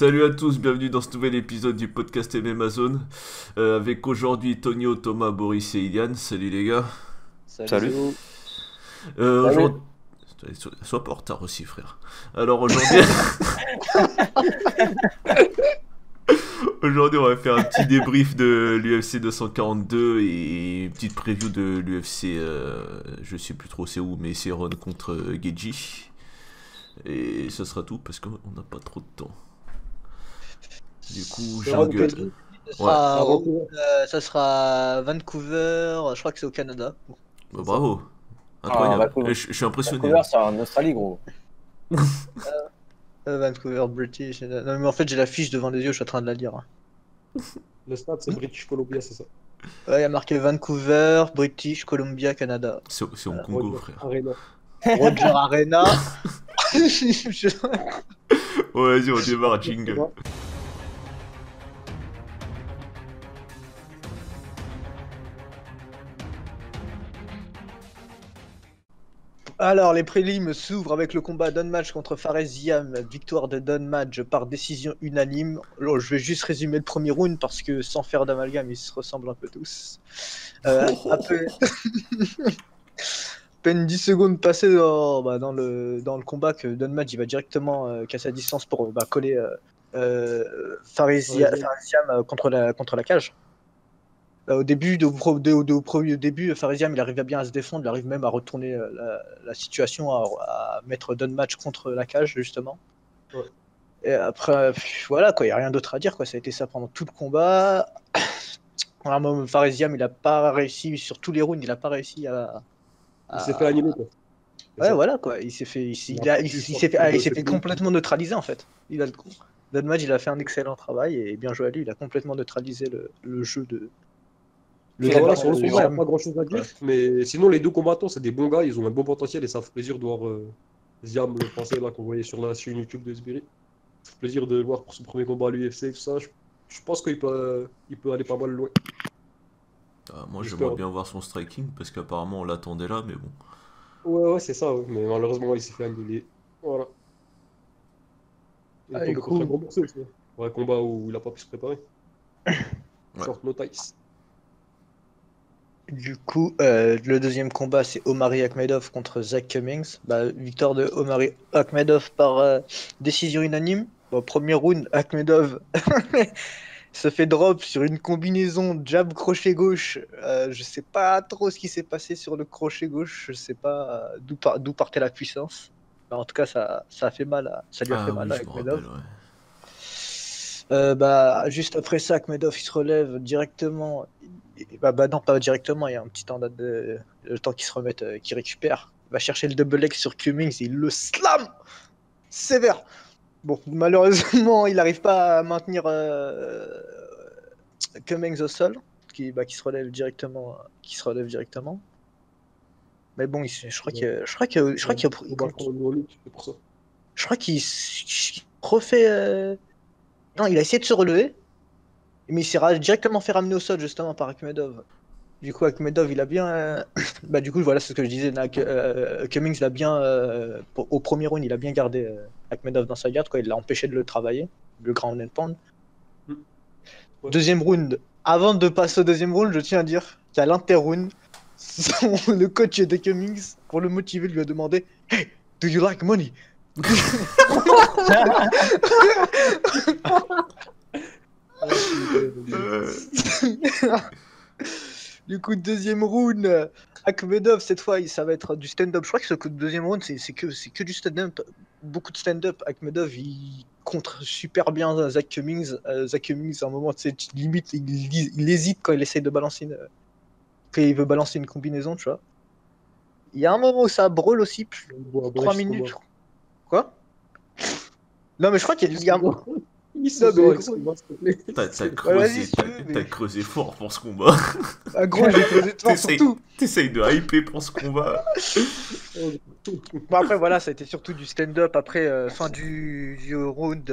Salut à tous, bienvenue dans ce nouvel épisode du podcast MMA Zone. Avec aujourd'hui Tonio, Thomas, Boris et Ilian. Salut les gars. Salut, Salut. salut. Aujourd'hui. Sois pas en retard aussi, frère. Alors aujourd'hui. Aujourd'hui, on va faire un petit débrief de l'UFC 242 et une petite preview de l'UFC. Je sais plus trop c'est où, mais c'est Ron contre Geji. Et ça sera tout parce qu'on n'a pas trop de temps. Du coup, Ron jungle. Geji. Ça sera Vancouver, je crois que c'est au Canada. Bah, bravo. Ah, Incroyable. Vancouver. Je suis impressionné. Vancouver, c'est en Australie, gros. Vancouver, British. Non, mais en fait, j'ai la fiche devant les yeux, je suis en train de la lire. Le stade, c'est British Columbia, c'est ça. Ouais, il y a marqué Vancouver, British Columbia, Canada. C'est au Congo, Roger frère. Arena. Roger Arena. Ouais, vas-y, on démarre, jingle. Alors, les prélims s'ouvrent avec le combat Don Match contre Faresiam. Victoire de Don Match par décision unanime. Alors, je vais juste résumer le premier round parce que sans faire d'amalgame, ils se ressemblent un peu tous. Après... peine 10 secondes passées dans le combat que Don Match il va directement casser à distance pour coller Faresiam contre la cage. Au début, Faresiam, il arrive bien à se défendre, il arrive même à retourner la situation, à mettre Don Match contre la cage, justement. Ouais. Et après, voilà, quoi, il n'y a rien d'autre à dire, quoi. Ça a été ça pendant tout le combat. Faresiam, il n'a pas réussi, sur tous les rounds, il n'a pas réussi à... Il s'est fait annihiler, quoi. C'est Ouais, ça. voilà, quoi. Il s'est fait complètement neutraliser, en fait. Don Match, il a fait un excellent travail, et bien joué à lui, il a complètement neutralisé le jeu de... Voilà, sur le combat, il n'y a Jam. pas grand chose à dire. Ouais. Mais sinon, les deux combattants, c'est des bons gars. Ils ont un bon potentiel et ça fait plaisir de voir Ziam, le français, là, qu'on voyait sur la chaîne YouTube de Sbiri. Ça fait plaisir de le voir pour son premier combat à l'UFC, tout ça. Je pense qu'il peut aller pas mal loin. Moi, J'espère. j'aimerais bien voir son striking parce qu'apparemment, on l'attendait là, mais bon. Ouais, c'est ça. Ouais. Mais malheureusement, il s'est fait annihiler. Voilà. Il est tombé contre un gros morceau aussi. Pour un combat où il n'a pas pu se préparer. Ouais. Short notice. Du coup, le deuxième combat, c'est Omari Akhmedov contre Zach Cummings. Victoire de Omari Akhmedov par décision unanime. Premier round, Akhmedov se fait drop sur une combinaison jab crochet gauche. Je sais pas trop ce qui s'est passé sur le crochet gauche. Je sais pas d'où partait la puissance. En tout cas, ça a fait mal. Ça lui a fait mal à Je me Akhmedov. rappelle, ouais. Juste après ça, Akhmedov il se relève directement. Non, pas directement, il y a un petit temps le temps qu'il se remette, qu'il récupère. Il va chercher le double leg sur Cummings et il le slam sévère. Bon, malheureusement, il n'arrive pas à maintenir Cummings au sol, qui se relève directement. Mais bon, je crois qu'il refait. Non, il a essayé de se relever, mais il s'est directement fait ramener au sol justement par Akhmedov. Du coup, Akhmedov, il a bien. Du coup, voilà, c'est ce que je disais. Cummings, il a bien. Au premier round, il a bien gardé Akhmedov dans sa garde, quoi. Il l'a empêché de le travailler, le ground and pound. Ouais. Deuxième round. Avant de passer au deuxième round, je tiens à dire qu'à l'inter-round, le coach de Cummings, pour le motiver, lui a demandé Hey, do you like money? Du coup, deuxième round, Akhmedov, cette fois, ça va être du stand-up. Je crois que ce deuxième round, c'est que du stand-up. Beaucoup de stand-up. Akhmedov, il contre super bien Zach Cummings. Zach Cummings, à un moment, tu sais, limite, il hésite quand il essaie de balancer quand il veut balancer une combinaison, tu vois. Il y a un moment où ça brawl aussi, 3 minutes. Quoi? Non, mais je crois qu'il y a un... T'as creusé fort pour ce combat. Gros, j'ai creusé fort surtout. T'essayes de hyper pour ce combat. Après, voilà, ça a été surtout du stand-up. Après, fin du round,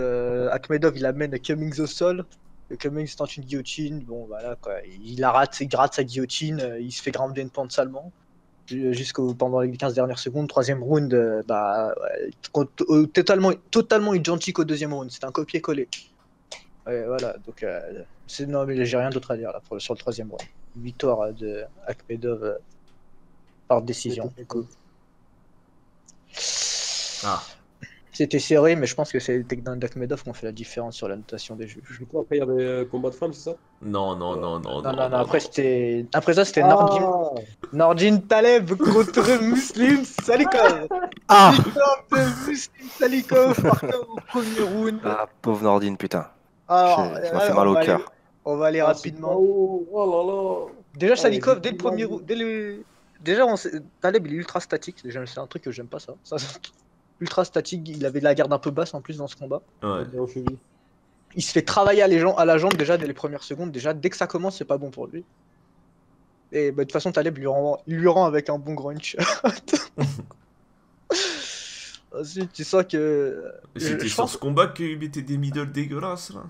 Akhmedov, il amène Cummings au sol. Cummings tente une guillotine. Bon, voilà, quoi. Il rate sa guillotine. Il se fait ground and pound salement. pendant les 15 dernières secondes. Troisième round, totalement identique au deuxième round. C'était un copier-coller. Voilà, donc non, mais j'ai rien d'autre à dire là sur le troisième round. Victoire de Akhmedov par décision. Ah, C'était serré, mais je pense que c'est les takedowns d'Akhmedov qui ont fait la différence sur la notation des juges. Du coup, après, il y avait combat de femmes, c'est ça? non. Non, après ça c'était Nordin Taleb contre Muslim Salikov. Ah Victoire de Muslim Salikov au premier round. Ah, pauvre Nordine, putain. Alors, Ça m'a fait mal au cœur. On va aller rapidement. Oh là là. Déjà, Salikov, il dès est le premier round. Déjà, Taleb, il est ultra statique. Déjà, c'est un truc que j'aime pas, ça. Ultra statique. Il avait de la garde un peu basse en plus dans ce combat. ouais. Il se fait travailler à la jambe déjà dès les premières secondes. Déjà, dès que ça commence, c'est pas bon pour lui. Et de toute façon, Taleb lui rend avec un bon crunch. Ensuite, tu sens que. C'était sur ce combat qu'il mettait des middle dégueulasses là.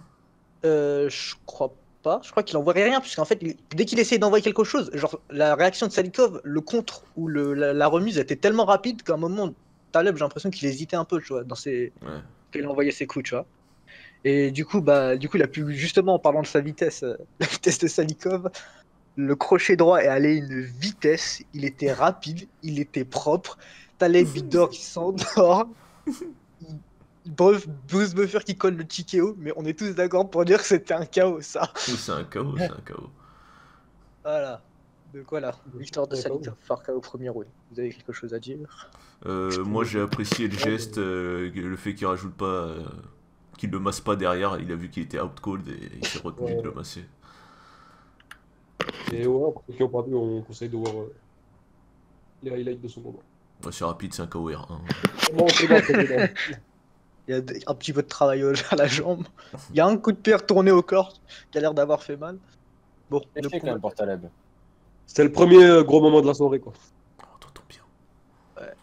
Je crois pas. Je crois qu'il envoyait rien, puisqu'en fait, dès qu'il essayait d'envoyer quelque chose, genre la réaction de Salikov, le contre ou la remise était tellement rapide qu'à un moment, Taleb, j'ai l'impression qu'il hésitait un peu, tu vois, quand il envoyait ses coups, tu vois. Et du coup, il a pu, justement, en parlant de sa vitesse, la vitesse de Salikov, le crochet droit est allé à une vitesse, il était rapide, il était propre. Taleb Bidor qui s'endort. Bruce Buffer qui colle le TKO, mais on est tous d'accord pour dire que c'était un KO, ça. Oui, c'est un KO, c'est un KO. Voilà. Donc voilà, victoire de Salikov par KO au premier round. Vous avez quelque chose à dire? Moi j'ai apprécié le geste, le fait qu'il rajoute pas, qu'il le masse pas derrière. Il a vu qu'il était out cold et il s'est retenu de le masser. Et ouais, pour ceux qui n'ont pas vu, on conseille de voir les highlights de son combat. Ouais, c'est rapide, c'est un KO R1. Bon, c'est bon, c'est bon. Il y a un petit peu de travail à la jambe. Il y a un coup de pied retourné au corps qui a l'air d'avoir fait mal. Bon, C'est fait quand même pour Taleb. C'était le premier gros moment de la soirée, quoi. Oh, t'entends bien. Ouais.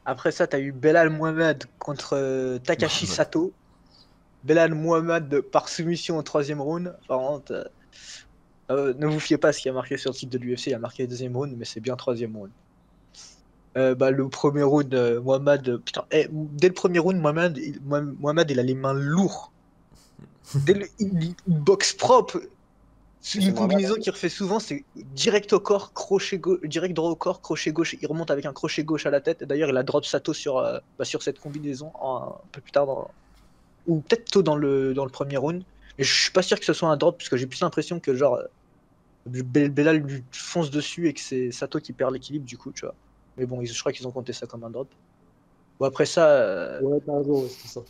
Après ça, t'as eu Belal Muhammad contre Takashi Sato. Belal Muhammad par soumission au troisième round. Enfin, ne vous fiez pas à ce qui a marqué sur le site de l'UFC, il a marqué le deuxième round, mais c'est bien troisième round. Le premier round, Muhammad, dès le premier round, Muhammad il a les mains lourdes. Il boxe propre. C'est une combinaison qu'il refait souvent, c'est direct au corps, crochet gauche, direct droit au corps, crochet gauche. Il remonte avec un crochet gauche à la tête. D'ailleurs, il a drop Sato sur cette combinaison un peu plus tard, ou peut-être tôt dans le premier round. Mais je suis pas sûr que ce soit un drop, parce que j'ai plus l'impression que genre Belal lui fonce dessus et que c'est Sato qui perd l'équilibre du coup, tu vois. Mais bon, je crois qu'ils ont compté ça comme un drop. Bon, après ça, Ouais, t'as raison, c'est ça.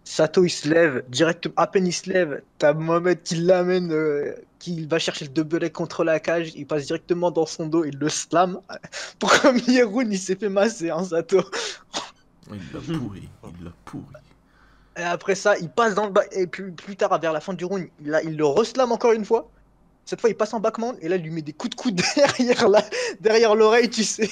Sato il se lève, direct, à peine il se lève, t'as Mohamed qui l'amène, qui va chercher le double leg contre la cage, il passe directement dans son dos, il le slam. Premier round, il s'est fait masser, hein, Sato. Il l'a pourri, il l'a pourri. Et après ça, il passe dans le back, et plus tard, vers la fin du round, il le reslam encore une fois. Cette fois, il passe en backmount, et là, il lui met des coups de coude derrière l'oreille, tu sais.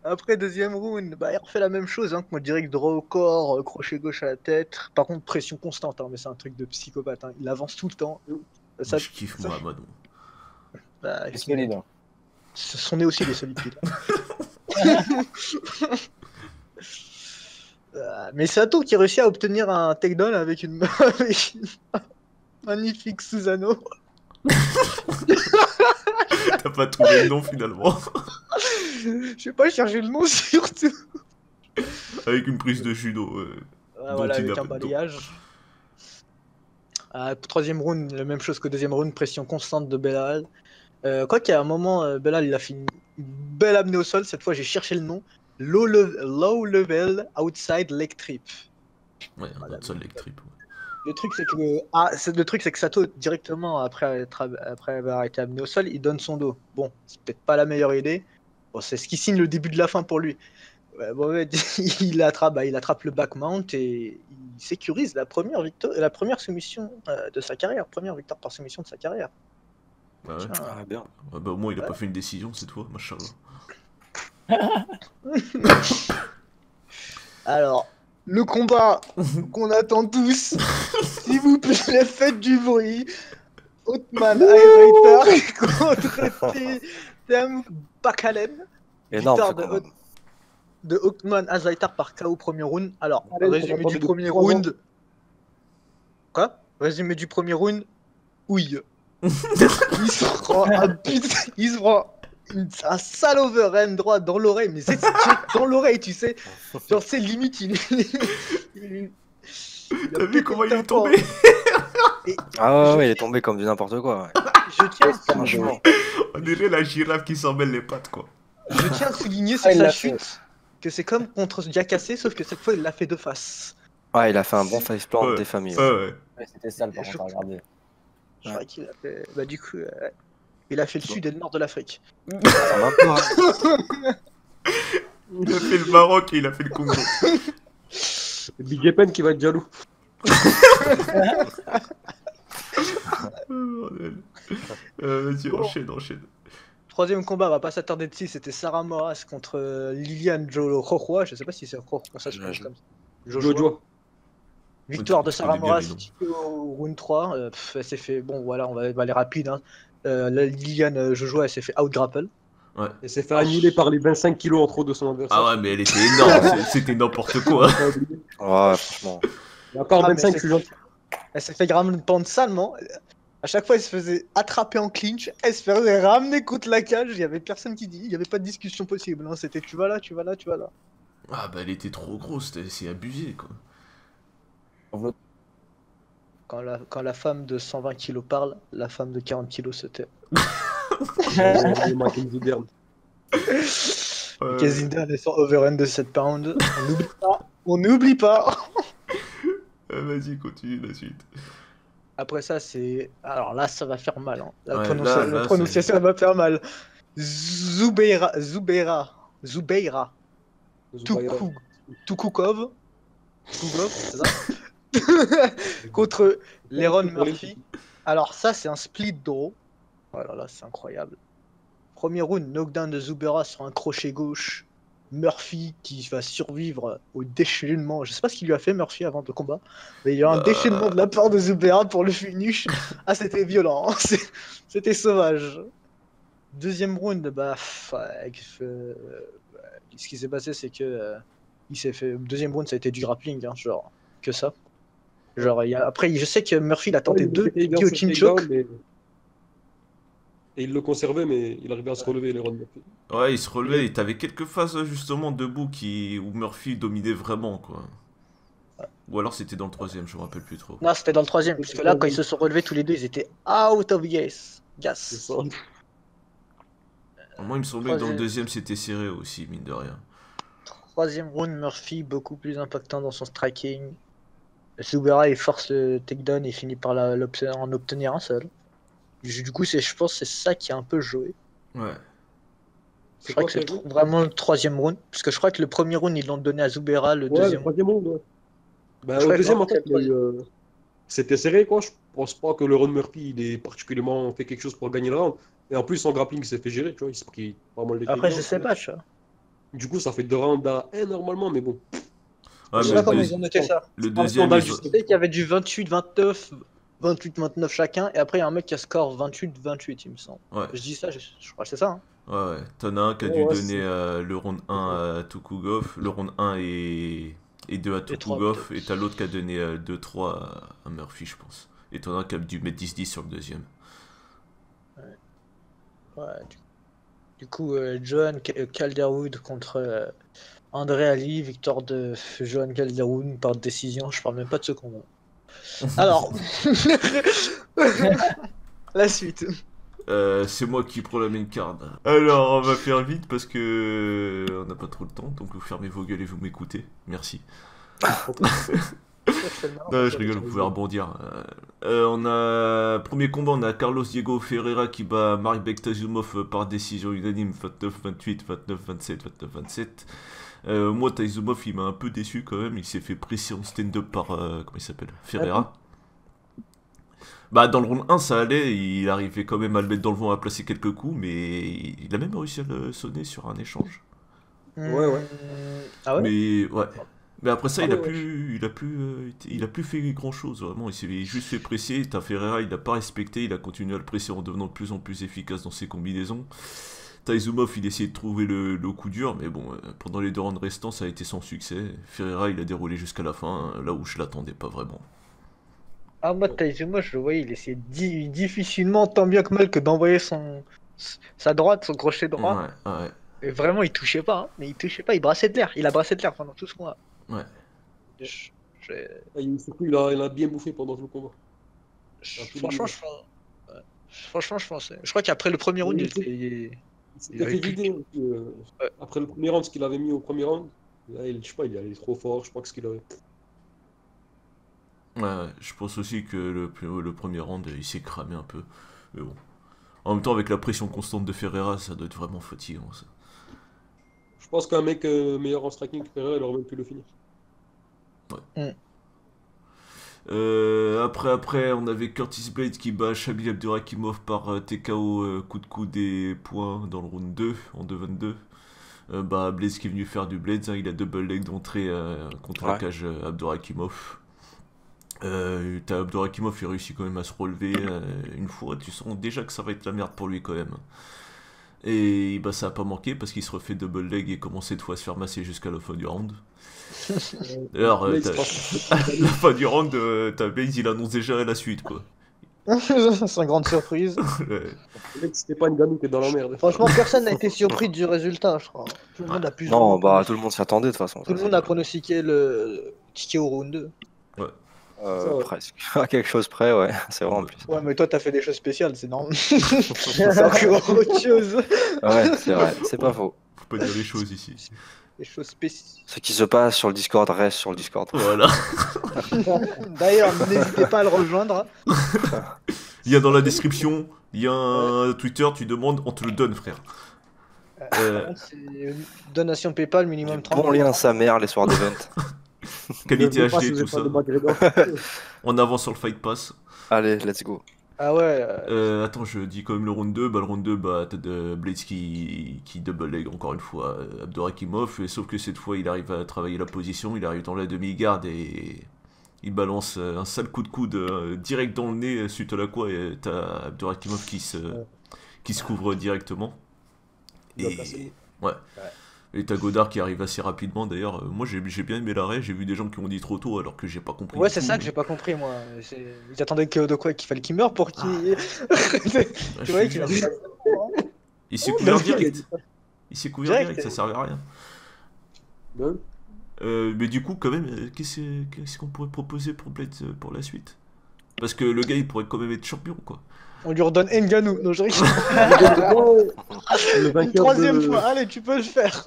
Après, deuxième round, il refait la même chose, hein, direct droit au corps, crochet gauche à la tête. Par contre, pression constante, hein, mais c'est un truc de psychopathe. Hein. Il avance tout le temps. Ça, je kiffe Mohamed. C'est solide. Son nez aussi, il est solide. Mais Sato qui réussit à obtenir un takedown avec une magnifique Susano. T'as pas trouvé le nom finalement. Je sais pas chercher le nom surtout. Avec une prise de judo. Voilà, avec un balayage. Troisième round, la même chose que deuxième round, pression constante de Belal. Quoi qu'il y a un moment, Belal il a fait une belle amenée au sol. Cette fois, j'ai cherché le nom. Low level outside leg trip. Ouais, un outside leg trip. Ouais. Le truc c'est que Sato directement après avoir été amené au sol, il donne son dos. Bon, c'est peut-être pas la meilleure idée. Bon, c'est ce qui signe le début de la fin pour lui. Ouais, bon, il attrape le back mount et il sécurise la première soumission de sa carrière, première victoire par soumission de sa carrière. Ah ouais. Ah, bien. Ouais, bah au moins il a pas fait une décision cette fois, machallah. Alors, le combat qu'on attend tous, s'il vous plaît, faites du bruit. Othman Ayreiter contre Tem Bakalen. Énorme ce Victoire combat. de Othman Azaitar par KO premier round. Alors, Allez, résumé on du attend premier les 3 ans. round. Quoi? Résumé du premier round. Oui. Il se prend un but, il se prend un sale overhand droit dans l'oreille, mais c'est dans l'oreille, tu sais. Genre, c'est limite, il a T'as vu pété comment le il est tympan. tombé? Ah ouais, il est tombé comme du n'importe quoi. Ouais. Je tiens, Franchement. On dirait la girafe qui s'en mêle les pattes, quoi. je tiens à souligner sur il sa l'a chute que c'est comme contre Diakhaté, sauf que cette fois, il l'a fait de face. Ouais, il a fait un bon faceplant Ouais. des familles. Ouais, Ouais. ouais. Ouais, c'était sale par Je- contre à regarder. Je crois qu'il a fait. Bah, du coup, il a fait le sud et le nord de l'Afrique. Ça va pas, hein. Il a fait le Maroc et il a fait le Congo. Big Epen qui va être jaloux. Bordel. Vas-y, Bon. enchaîne. Troisième combat, on va pas s'attarder dessus, c'était Sarah Moras contre Liliane Joshua. Je sais pas si c'est Joshua, ça se prononce comme ça. Jojo. Victoire de Tu Sarah connais bien Moras les noms. au round 3. Elle s'est fait. Bon, voilà, on va aller rapide. Hein. La Liliane Joshua, elle s'est fait out-grapple. Et s'est fait annihiler par les 25 kilos en trop de son adversaire. Ah ouais, mais elle était énorme, c'était n'importe quoi. Ouais, franchement. Et encore Ah, mais 25, c'est- je suis gentil. Elle s'est fait pendre salement. À chaque fois, elle se faisait attraper en clinch. Elle se faisait ramener contre la cage. Il y avait personne qui dit. Il y avait pas de discussion possible. Hein. C'était tu vas là, tu vas là, tu vas là. Ah bah elle était trop grosse, c'est abusé, quoi. Quand la femme de 120 kilos parle, la femme de 40 kilos se tait. Mackenzie Dern. Kazinder est sur overhand de 7 pounds. On n'oublie pas. On n'oublie pas. Vas-y, continue la suite. Après ça, c'est. Alors là, ça va faire mal. Hein. La, Ouais, la là, prononciation, elle va faire mal. Zubeira. Tukukov. Tukukov, c'est ça. Contre Leron Murphy. Alors ça, c'est un split draw. Voilà, là, c'est incroyable. Premier round, knockdown de Zubeira sur un crochet gauche. Murphy qui va survivre au déchaînement. Je sais pas ce qu'il lui a fait Murphy avant le combat, mais il y a eu un déchaînement de la part de Zubeira pour le finish. Ah, c'était violent, hein. C'était sauvage. Deuxième round, bah, ce qui s'est passé, c'est que il s'est fait. Deuxième round, ça a été du grappling, hein, genre que ça. Genre, après, je sais que Murphy il a tenté deux guillotine choke. Et il le conservait, mais il arrivait à se relever, les Ron Murphy. Ouais, il se relevait, et t'avais quelques phases justement debout où Murphy dominait vraiment, quoi. Ou alors c'était dans le troisième, je me rappelle plus trop. Non, c'était dans le troisième, parce que là, quand ils se sont relevés tous les deux, ils étaient out of gas. C'est ça. Moi, il me semblait que dans le deuxième, c'était serré aussi, mine de rien. Troisième round, Murphy beaucoup plus impactant dans son striking. Zubeira il force le takedown et finit par en obtenir un seul. Du coup, je pense que c'est ça qui a un peu joué. Ouais. Je crois que c'est vraiment le troisième round. Parce que je crois que le premier round, ils l'ont donné à Zubeira, le Ouais, deuxième. le troisième round, ouais. Bah, Je au crois deuxième, que en fait, c'est le c'était serré, quoi. Je pense pas que le Ron Murphy, il ait particulièrement fait quelque chose pour gagner le round. Et en plus, son grappling, il s'est fait gérer, tu vois. Il s'est pris pas mal de Après, takedowns, je sais pas, tu vois. Du coup, ça fait 2 rounds à 1 normalement, mais bon. Ouais, Je sais mais pas comment ils ont noté ça. le pas un deuxième, scandale, ils ont- Je sais qu'il y avait du 28-29, 28-29 chacun, et après il y a un mec qui a score 28-28, il me semble. Ouais. Je dis ça, je crois que c'est ça. Hein. Ouais, t'en as un qui a Ouais, dû ouais, donner le round 1 à Tukugov, le round 1 et 2 à trois, Tukugov, peut-être. et t'as l'autre qui a donné 2-3 à Murphy, je pense. Et t'en as un qui a dû mettre 10-10 sur le deuxième. Ouais, du coup, Johan Calderwood contre André Ali, victoire de Johan Calderwood par décision. Je parle même pas de ce combat. Alors, la suite. C'est moi qui prends la main card. Alors, on va faire vite parce que on n'a pas trop le temps, donc vous fermez vos gueules et vous m'écoutez. Merci. Non, je rigole, vous pouvez rebondir. On a premier combat, on a Carlos Diego Ferreira qui bat Mark Bektasumov par décision unanime 29-28, 29-27, 29-27. Moi, Taizumov, il m'a un peu déçu quand même. Il s'est fait presser en stand-up par comment il s'appelle, Ferreira. Bah dans le round 1 ça allait, il arrivait quand même à le mettre dans le vent, à placer quelques coups, mais il a même réussi à le sonner sur un échange. Ouais. Ah ouais. Mais ouais. Mais après ça, Ah il a ouais, plus, il a plus fait grand chose vraiment. Il s'est juste fait presser. T'as Ferreira, il n'a pas respecté. Il a continué à le presser en devenant de plus en plus efficace dans ses combinaisons. Taizumov, il essayait de trouver le coup dur, mais bon, pendant les 2 rounds restants, ça a été sans succès. Ferreira, il a déroulé jusqu'à la fin, là où je l'attendais pas vraiment. Ah, moi, Taizuma, je le voyais, il essayait difficilement, tant bien que mal, que d'envoyer sa droite, son crochet droit. Ouais, ouais, Et vraiment, il touchait pas, hein. Mais il touchait pas, il brassait de l'air. Il a brassé de l'air pendant tout ce combat. ouais. Je- je- Et surtout, il a bien bouffé pendant tout le combat. Franchement, je pense. Ouais. Franchement, je pense. Je crois qu'après le premier round, Oui, il s'était avait fait plus- vider. Ouais. Après le premier round, ce qu'il avait mis au premier round, là, je sais pas, il allait trop fort. Je crois que ce qu'il avait. Ouais, je pense aussi que le premier round, il s'est cramé un peu. Mais bon. En même temps, avec la pression constante de Ferreira, ça doit être vraiment fatigant, ça. Je pense qu'un mec meilleur en striking que Pereira, il aurait même pu le finir. Après, on avait Curtis Blades qui bat Shamil Abdurakimov par TKO, coup de coude et points dans le round 2, en 2-22. Blades qui est venu faire du Blades, hein, il a double leg d'entrée contre la Ouais. cage Abdurakimov. T'as Abdurakimov, il réussit quand même à se relever une fois, tu sens déjà que ça va être la merde pour lui quand même. Et bah, ça a pas manqué parce qu'il se refait double leg et commence cette fois à se faire masser jusqu'à la fin du round. D'ailleurs, Blades, t'as- franchement, la fin du round, t'as Blades, il annonce déjà la suite quoi. C'est une grande surprise. Ouais. Blades, c'était pas une gamme qui est dans la merde. Franchement, personne n'a été surpris du résultat, je crois. Tout le monde a plus ou Non, moins bah pronostiqué- tout le monde s'y attendait de toute façon. Tout le monde a pronostiqué le ticket au round 2. Ça, ouais. Presque. À quelque chose près, ouais. C'est vrai en plus. Ouais, mais toi, t'as fait des choses spéciales, c'est normal. C'est encore autre chose. Ouais, c'est vrai. C'est pas faux. Faut pas dire les choses ici. Des choses spéciales. Ce qui se passe sur le Discord reste sur le Discord. Voilà. D'ailleurs, n'hésitez pas à le rejoindre. Il y a dans la description, il y a un Twitter, tu demandes, on te le donne frère. C'est donation PayPal minimum 30. Bon lien sa mère les soirs d'event. Qualité Ne venez pas si HD, vous tout êtes pas ça. de McGregor. En avant sur le Fight Pass. Allez, let's go. Ah ouais. Attends, je dis quand même le round 2. Bah, le round 2, bah, t'as de Blades qui double leg encore une fois Abdurakimov. Sauf que cette fois, il arrive à travailler la position. Il arrive dans la demi-garde et il balance un sale coup de coude direct dans le nez, suite à la quoi t'as Abdurakimov qui se couvre directement. Il a Et, placé. ouais. Et t'as Godard qui arrive assez rapidement d'ailleurs. Moi j'ai bien aimé l'arrêt, j'ai vu des gens qui ont dit trop tôt alors que j'ai pas compris. Ouais, du c'est tout. ça que j'ai pas compris, moi. Ils attendaient que de quoi qu'il fallait qu'il meure pour qu'il. Ah, Tu vois je qu'il a. te jure. Il s'est Oh, couvert mais direct. Il s'est couvert Direct, direct, ça servait à rien. Ben, Mais du coup, quand même, qu'est-ce qu'on pourrait proposer pour Blade pour la suite? Parce que le gars il pourrait quand même être champion quoi. On lui redonne Ngannou. Non, je rigole. le Une vainqueur troisième de... fois. Allez, tu peux le faire.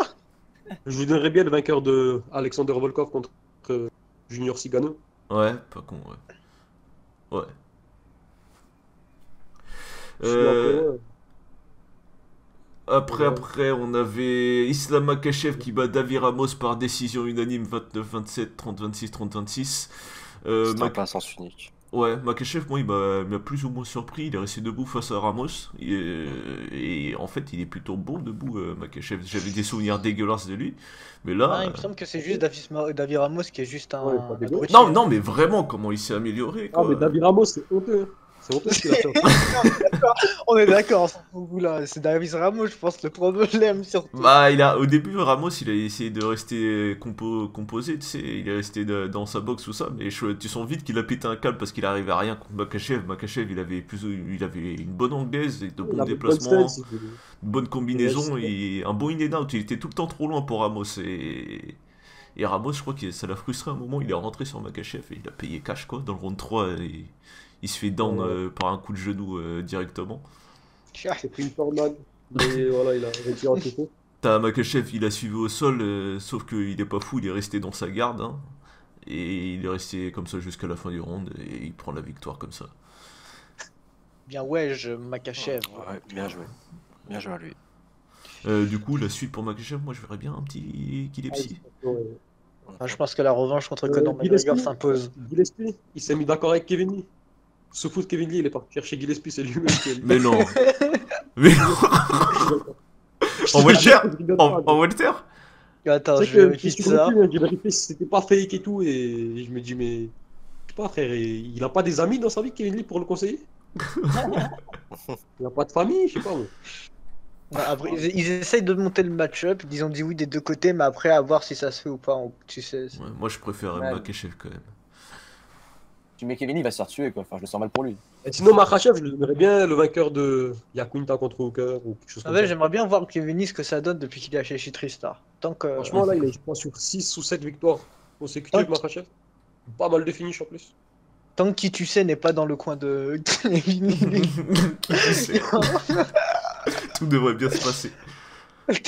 Je vous donnerais bien le vainqueur de Alexander Volkov contre Junior Cigano. Ouais, pas con, ouais. Ouais. Sinon, Euh, Ouais. Après, on avait Islam Makhachev qui bat Davi Ramos par décision unanime 29-27, 30-26, 30-26. C'est un plat sens unique. Ouais, Makhachev, moi, il m'a plus ou moins surpris. Il est resté debout face à Ramos. Et en fait, il est plutôt bon debout, Makhachev. J'avais des souvenirs dégueulasses de lui. Mais là. Ah, il me semble que c'est juste David Ramos qui est juste un. Ouais, pas dégueu. abruti. Non, non, mais vraiment, comment il s'est amélioré, Ah, quoi. mais David Ramos, c'est honteux. C'est honteux ce qu'il a fait. On est d'accord, on s'en fout, vous, là. C'est David Ramos, je pense, le problème surtout. Bah, au début, Ramos, il a essayé de rester composé, tu sais, il est resté dans sa boxe, tout ça, mais tu sens vite qu'il a pété un câble parce qu'il arrivait à rien contre Makhachev. Makhachev, il avait une bonne anglaise, de Il bons avait déplacements, bonne stance, une bonne combinaison Ouais, et un bon in and out. Il était tout le temps trop loin pour Ramos et Ramos, je crois que ça l'a frustré à un moment, il est rentré sur Makhachev et il a payé cash, quoi, dans le round 3, il se fait down Ouais. par un coup de genou directement. Il s'est pris une tornade. Mais voilà, il a réussi à encaisser. T'as Makhachev, il a suivi au sol, sauf qu'il est pas fou, il est resté dans sa garde, hein, et il est resté comme ça jusqu'à la fin du round, et il prend la victoire comme ça. Bien, ouais, Makachev. Ouais, bien joué. Bien joué à lui. Du coup, la suite pour Makhachev, moi je verrais bien un petit Gillespie. Ouais. Ah, je pense que la revanche contre Conor Gillespie, McGregor s'impose. Gillespie, il s'est mis d'accord avec Kevin Lee. Se fout de Kevin Lee, il est parti chercher Gillespie, c'est lui-même qui est. Mais non. Mais non. En welter. En welter. Attends, C'est je que vérifie sur ça. YouTube, j'ai vérifié si c'était pas fake et tout, et je me dis, mais je sais pas, frère, il a pas des amis dans sa vie, Kevin Lee, pour le conseiller? Il a pas de famille, je sais pas, moi. Ouais, après, ils essayent de monter le match-up, ils ont dit oui des deux côtés, mais après à voir si ça se fait ou pas. Tu sais. Ouais, moi, je préfère Ouais. Makhachev quand même. Tu mets Kevin, il va se faire tuer, quoi. Enfin, je le sens mal pour lui. Et sinon, Makhachev, je le donnerais bien le vainqueur de Yakunta contre Hooker ou quelque chose En comme fait, ça. j'aimerais bien voir Kevin ce que ça donne depuis qu'il est chez Tristar. Tant que. Franchement, là, il est, je pense, sur 6 ou 7 victoires consécutives, Ok. Makhachev. Pas mal de finish en plus. Tant que qui tu sais n'est pas dans le coin de Kevin Qui sait Tout devrait bien se passer.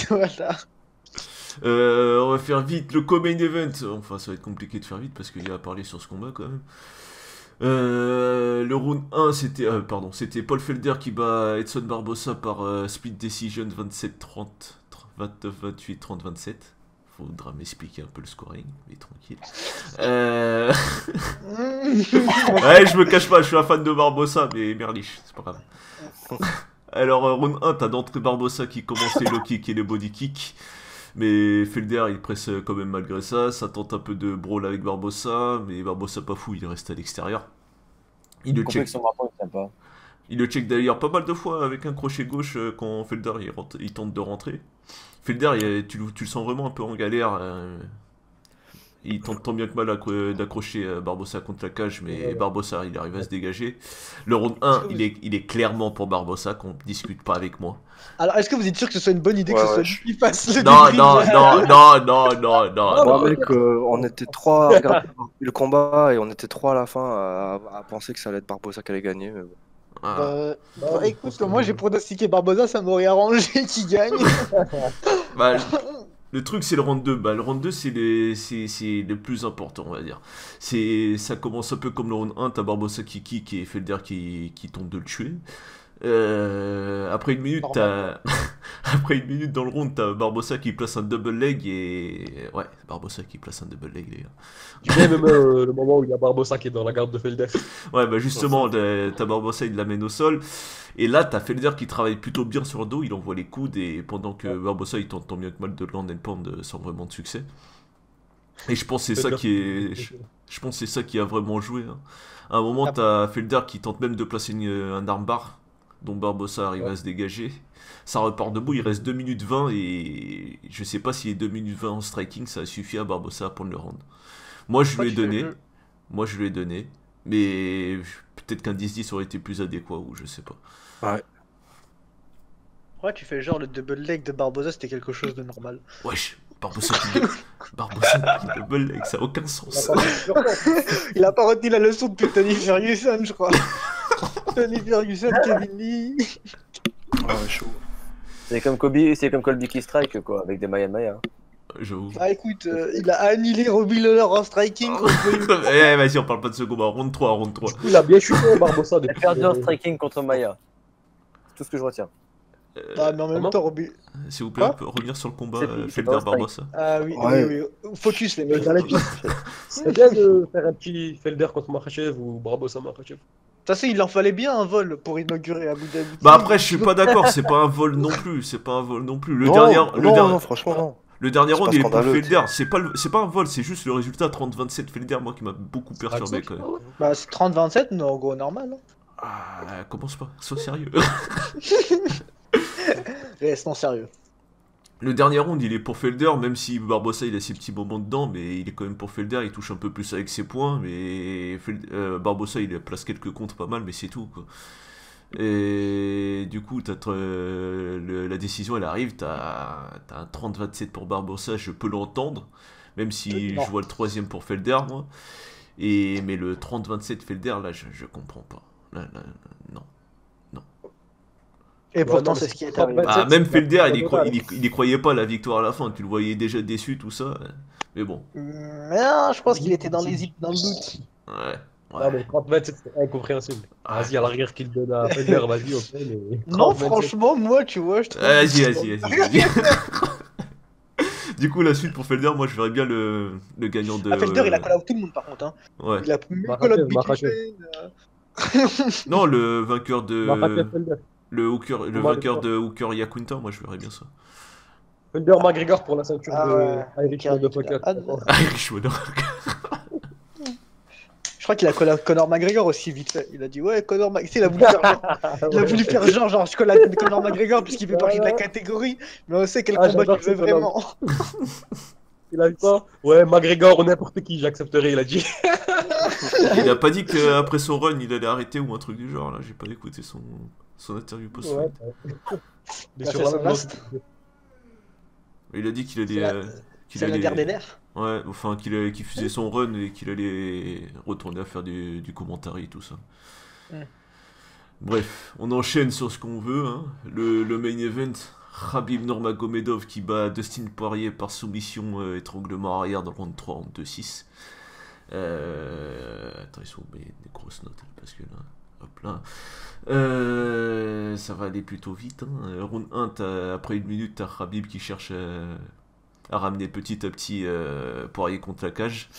Voilà. On va faire vite le co-main event. Enfin, ça va être compliqué de faire vite parce qu'il y a à parler sur ce combat quand même. Le round 1, c'était Paul Felder qui bat Edson Barbosa par split decision 27-30, 29-28, 30-27. Faudra m'expliquer un peu le scoring, mais tranquille. Ouais, je me cache pas, je suis un fan de Barbosa, mais merliche, c'est pas grave. Alors, round 1, t'as d'entrée Barbosa qui commence les low kicks et les body kicks. Mais Felder, il presse quand même malgré ça. Ça tente un peu de brawl avec Barbosa, mais Barbosa pas fou, il reste à l'extérieur. Il le check. Son rapport, il tient pas. Il le check d'ailleurs pas mal de fois avec un crochet gauche quand Felder il tente de rentrer. Felder, tu le sens vraiment un peu en galère. Il tente tant bien que mal d'accrocher Barbosa contre la cage, mais Barbosa il arrive à se dégager. Le round 1, il est clairement pour Barbosa, qu'on discute pas avec moi. Alors, est-ce que vous êtes sûr que ce soit une bonne idée que Ouais, ce soit ouais. lui qui fasse le Non, débrief non. Ouais, mec, on était trois à regarder le combat et on était trois à la fin à penser que ça allait être Barbosa qui allait gagner. Mais bon. Ah. Écoute, moi j'ai pronostiqué Barbosa, ça m'aurait arrangé qu'il gagne. Bah, le truc c'est le round 2. Bah, le round 2 c'est le plus important, on va dire. Ça commence un peu comme le round 1, t'as Barbosa qui kick et Felder qui tente de le tuer. Après une minute, après une minute dans le round, t'as Barbosa qui place un double leg et... Ouais, Barbosa qui place un double leg, les gars. J'ai bien aimé le moment où il y a Barbosa qui est dans la garde de Felder. Ouais, bah justement, t'as Barbosa, il l'amène au sol. Et là, t'as Felder qui travaille plutôt bien sur le dos, il envoie les coudes, et pendant que Barbosa, il tente tant bien que mal de land and pound sans vraiment de succès. Et je pense que c'est ça qui est... Je pense que c'est ça qui a vraiment joué. Hein. À un moment, t'as Felder qui tente même de placer un armbar, dont Barbosa arrive à se dégager. Ça repart debout, il reste 2 minutes 20, et je sais pas si les 2 minutes 20 en striking, ça a suffi à Barbosa à prendre le round. Moi, je lui ai donné. Moi, je lui ai donné. Mais peut-être qu'un 10-10 aurait été plus adéquat, ou je sais pas. Ouais. Pourquoi tu fais genre le double leg de Barbosa, c'était quelque chose de normal. Wesh, Barbosa qui double leg, ça a aucun sens. Il a pas retenu la leçon depuis Tony Ferguson, je crois. Tony Ferguson, Kevin Lee. Ouais, chaud. C'est comme Colby qui strike, quoi, avec des Maya. J'avoue. Ah écoute, il a annihilé Robbie Lawler en striking. Eh, vas-y, on parle pas de ce combat. Round 3, round 3. Il a bien chuté Barbosa Il a depuis. perdu en striking contre Maya. C'est tout ce que je retiens. Ah mais en même temps, Robbie... S'il vous plaît, on peut revenir sur le combat C'est pas Felder-Barbosa. Ah oui, Ouais. oui. Focus les mecs. C'est bien de faire un petit Felder contre Makhachev ou Barbosa Makhachev. De toute façon, il en fallait bien un vol pour inaugurer Abu Dhabi. Bah après, je suis pas d'accord, c'est pas un vol non plus. C'est pas un vol non plus. Non, franchement, non. Le dernier C'est round, pas il est pour scandaleux, Felder. C'est pas un vol, c'est juste le résultat 30-27 Felder, moi, qui m'a beaucoup perturbé quand même. Bah c'est 30-27, non, en gros normal. Hein. Ah, commence pas, sois sérieux. Restons sérieux. Le dernier round, il est pour Felder, même si Barbosa, il a ses petits moments dedans, mais il est quand même pour Felder, il touche un peu plus avec ses points, mais Barbosa, il place quelques contres pas mal, mais c'est tout, quoi. Et du coup, la décision, elle arrive, t'as un 30-27 pour Barbosa, je peux l'entendre, même si je vois le troisième pour Felder, moi. Mais le 30-27 Felder, là, je comprends pas. Là, non. Et pourtant, c'est ce qui est arrivé. Ah, même Felder, il y croyait pas la victoire à la fin. Tu le voyais déjà déçu, tout ça. Mais bon. Mais non, je pense qu'il était dans le doute. Ouais. Non, mais 30-27, c'est incompréhensible. Vas-y, à l'arrière qu'il donne à Felder, vas-y, ok. Mais Non, 30-27. franchement, moi, tu vois, je trouve. Vas-y. Du coup, la suite pour Felder, moi, je verrais bien le gagnant de. Ah, Felder, il a call out tout le monde, par contre. Hein. Ouais. Il a mis call out Makhachev. Non, le vainqueur de. Makhachev Felder. Le vainqueur de Hooker Yakunta, moi, je verrais bien ça. Conor McGregor pour la ceinture Ah de ouais, Irish Carrie, Motherfucker. ah, Irish Motherfucker. Je crois qu'il a collé Conor McGregor aussi vite fait. Il a dit ouais Conor McGregor. Il a voulu faire genre, il a voulu faire genre je colle à Conor McGregor puisqu'il fait partie de la catégorie, mais on sait quel combat j'adore qu'il veut ce bonhomme. vraiment. Il a dit ça? Ouais, McGregor ou n'importe qui, j'accepterai, il a dit. Il a pas dit qu'après son run, il allait arrêter ou un truc du genre, là. J'ai pas écouté son interview post. Ouais. Mais Il a sur fait la son même last. note. Il a dit qu'il C'est allait. la- qu'il C'est la allait- guerre des nerfs. Ouais, enfin qu'il faisait son run et qu'il allait retourner à faire du commentaire et tout ça. Ouais. Bref, on enchaîne sur ce qu'on veut. Hein. Le main event, Khabib Nurmagomedov qui bat Dustin Poirier par soumission étranglement arrière dans le round 3 en 2-6. Attends, il faut mettre des grosses notes parce que là, hop là. Ça va aller plutôt vite. Hein. Round 1, après une minute, t'as Khabib qui cherche à ramener petit à petit Poirier contre la cage.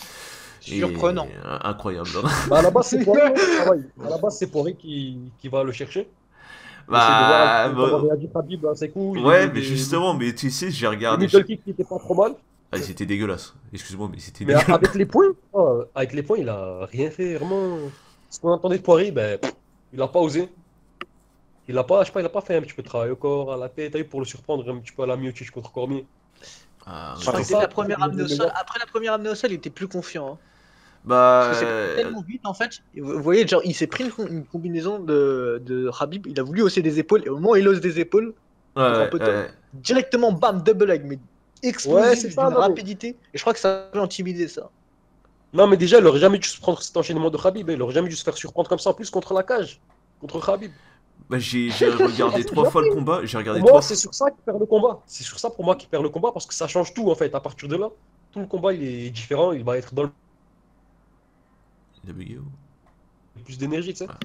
Surprenant. Et, incroyable. Hein. Bah, à la base, c'est Poirier. À la base, c'est Poirier qui va le chercher. Bah, Il a dit Khabib à ses coups. ouais, mais justement, mais tu sais, j'ai Les regardé. middle kicks qui étaient pas trop mal. Ah, ils étaient dégueulasses. Excuse-moi, mais c'était Mais dégueulasse. avec les points, il a rien fait vraiment. Ce qu'on entendait de Poirier, ben, il a pas osé. Il a pas, je sais pas, il a pas fait un petit peu de travail au corps, à la tête, t'as vu, pour le surprendre un petit peu à la Miocic contre Cormier. Ah, Je crois ouais. que c'était la première amenée au sol. Après la première amenée au sol, il était plus confiant. Hein. Bah, Parce que c'est tellement vite en fait. Vous voyez, genre, il s'est pris une combinaison de Khabib. Il a voulu hausser des épaules. Et au moment où il hausse des épaules, ouais, directement, bam, double leg. Mais explosif, Ouais, c'est ça, d'une non, mais- rapidité. Et je crois que ça a intimidé ça. Non, mais déjà, il aurait jamais dû se prendre cet enchaînement de Khabib, hein. Il aurait jamais dû se faire surprendre comme ça en plus contre la cage, contre Khabib. bah, j'ai regardé 3 fois le combat. J'ai regardé Pour 3 moi, c'est sur ça qu'il perd le combat. C'est sur ça pour moi qu'il perd le combat parce que ça change tout en fait. À partir de là, tout le combat il est différent. Il va être dans le Il a bugué ou plus d'énergie, tu sais. Ah ouais,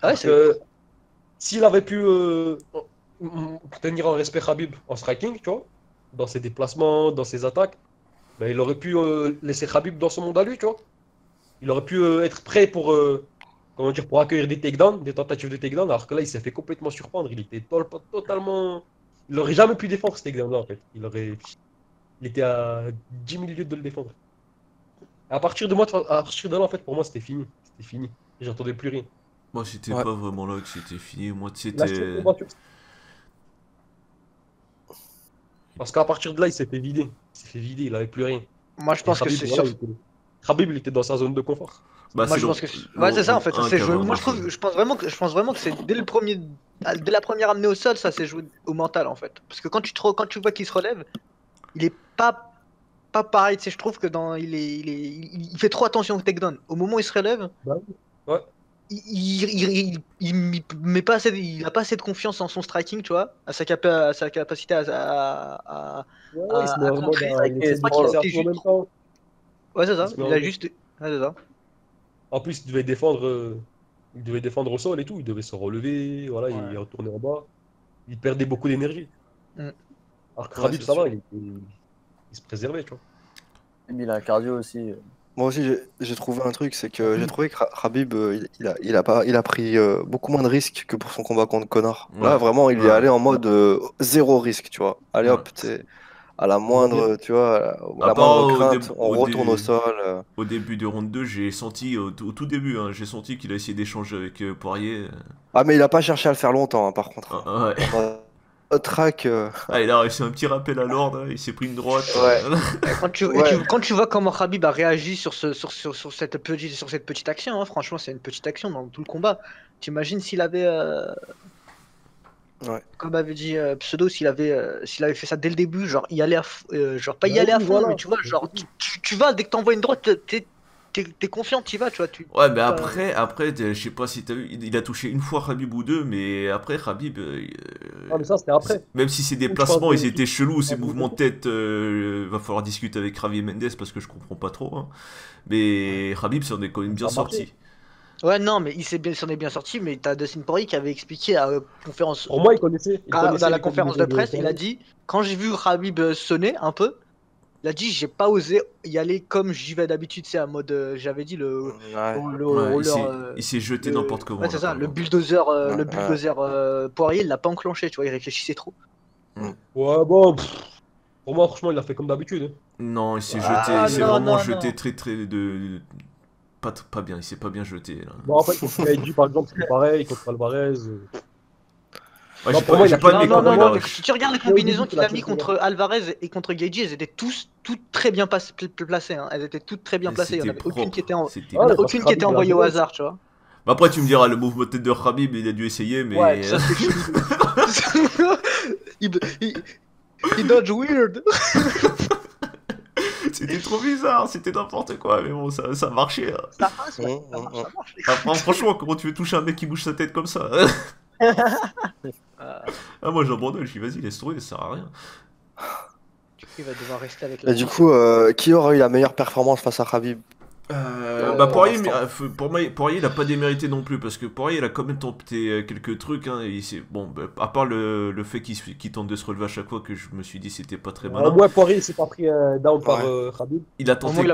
Parce c'est. que s'il avait pu tenir en respect Khabib en striking, tu vois, dans ses déplacements, dans ses attaques, ben, il aurait pu laisser Khabib dans son monde à lui, tu vois. Il aurait pu être prêt pour, comment dire, pour accueillir des takedowns, des tentatives de takedown, alors que là, il s'est fait complètement surprendre. Il était totalement. Il aurait jamais pu défendre ce takedown-là, en fait. Il était à 10 000 lieues de le défendre. À partir de là, en fait, pour moi, c'était fini. C'était fini. J'entendais plus rien. Moi, c'était Ouais. pas vraiment là que c'était fini. Moi, Là, c'était. c'était combattu. Parce qu'à partir de là, il s'est fait vider. Il s'est fait vider, il avait plus rien. Moi, je pense que Khabib, c'est voilà, sûr. Khabib, il était dans sa zone de confort. Bah, Moi, c'est je pense que. Ouais, c'est ça en fait. Ça s'est joué. Moi, je pense vraiment que c'est dès la première amenée au sol, ça s'est joué au mental en fait. Parce que quand tu vois qu'il se relève, il est pas pareil. Tu sais, je trouve que il fait trop attention au takedown. Au moment où il se relève, Bah oui. Ouais. il met pas assez, il a pas assez de confiance en son striking, tu vois, à sa capacité à Ouais, à- il se met à en mode, contrer, il c'est pas essaie qu'il de a penser été à tout en juste même temps. Ouais, c'est ça. Il se met Il en a mode. juste. Ouais, c'est ça. En plus, il devait défendre au sol et tout. Il devait se relever, voilà, Ouais. il retournait en bas. Il perdait beaucoup d'énergie. Mm. Alors que Ouais, Khabib, c'est ça va, sûr. il se préservait, tu vois. Il a un cardio aussi. Moi aussi, j'ai trouvé un truc, c'est que j'ai trouvé que Khabib, il a pris beaucoup moins de risques que pour son combat contre Conor. Là, Ouais. vraiment, il y est Ouais. allé en mode zéro risque, tu vois. Allez Ouais. hop, à la moindre, tu vois, à la À part moindre au crainte, début- on au retourne au début. sol. Au début du round 2, j'ai senti, au tout début, hein, j'ai senti qu'il a essayé d'échanger avec Poirier. Ah, mais il a pas cherché à le faire longtemps, hein, par contre. Ah, ouais. En mode track. Ah, il a réussi un petit rappel à l'ordre, hein, il s'est pris une droite. Ouais. Quand tu vois comment Khabib a réagi sur cette petite action, hein, franchement, c'est une petite action dans tout le combat. T'imagines s'il avait, Ouais. comme avait dit Pseudo, s'il avait fait ça dès le début, genre y aller genre pas y Bah aller à oui, fond, voilà. mais tu vois, genre tu vas dès que t'envoies une droite, t'es confiant, t'y vas, tu vois. Ouais, mais après, je sais pas si t'as vu, il a touché une fois Khabib ou deux, mais après Khabib, Ah, mais ça, c'était après. même si ses je déplacements parle de- ils étaient chelous, ses Ah, mouvements de tête, va falloir discuter avec Javier Mendes parce que je comprends pas trop. Hein. Mais Khabib s'en est quand même bien Ça a marché. sorti. Ouais, non, mais s'en est bien sorti, mais t'as Dustin Poirier qui avait expliqué à conférence. Pour moi, il connaissait. Dans la conférence de presse, il a dit, quand j'ai vu Khabib sonner un peu, il a dit j'ai pas osé y aller comme j'y vais d'habitude, c'est à mode, j'avais dit le Ouais. Ouais, roller, il s'est jeté le- n'importe comment. ouais, c'est là, ça, par le contre. bulldozer, Ouais, le bulldozer Poirier, il l'a pas enclenché, tu vois, il réfléchissait trop. Ouais, bon, pff, Pour moi, franchement, il a fait comme d'habitude. Hein. Non, il s'est Ah, jeté, il s'est non, vraiment non, jeté non. très pas bien, il s'est pas bien jeté là. Bon, en fait, contre KG, par exemple, c'est pareil, contre Alvarez. Ouais, Non, pour moi, il j'ai a pas Non, aimé non, comment non, il a non, mais rush. si tu regardes les Mais au début, combinaisons il qu'il a a mis fait bien. contre Alvarez et contre Gaethje, elles étaient toutes très bien placées. Hein. Elles étaient toutes très bien placées. Il n'y en C'était avait aucune qui était, propre, c'était il y en a Ouais, parce que aucune qui était Khabib, il a envoyée au géré. hasard, tu vois. Bah après tu me diras le mouvement de tête de Khabib il a dû essayer Ouais, mais ça c'était chelou. Il dodge weird. c'était trop bizarre, c'était n'importe quoi mais bon ça marchait. Hein. Ça passe, ouais. Ça marche. Enfin, franchement comment tu veux toucher un mec qui bouge sa tête comme ça? Ah moi j'abandonne, je dis vas-y laisse tomber, ça sert à rien. Du coup, il va devoir rester avec Et la. du coup, qui aura eu la meilleure performance face à Khabib? Bah Poirier, l'instant. pour moi, Poirier il a pas démérité non plus parce que Poirier il a quand même tenté quelques trucs hein, et bon bah, à part le fait qu'il tente de se relever à chaque fois que je me suis dit c'était pas très Au malin. moins, Poirier, il s'est pas pris down par Ouais. Khabib. Il a Au tenté moins, il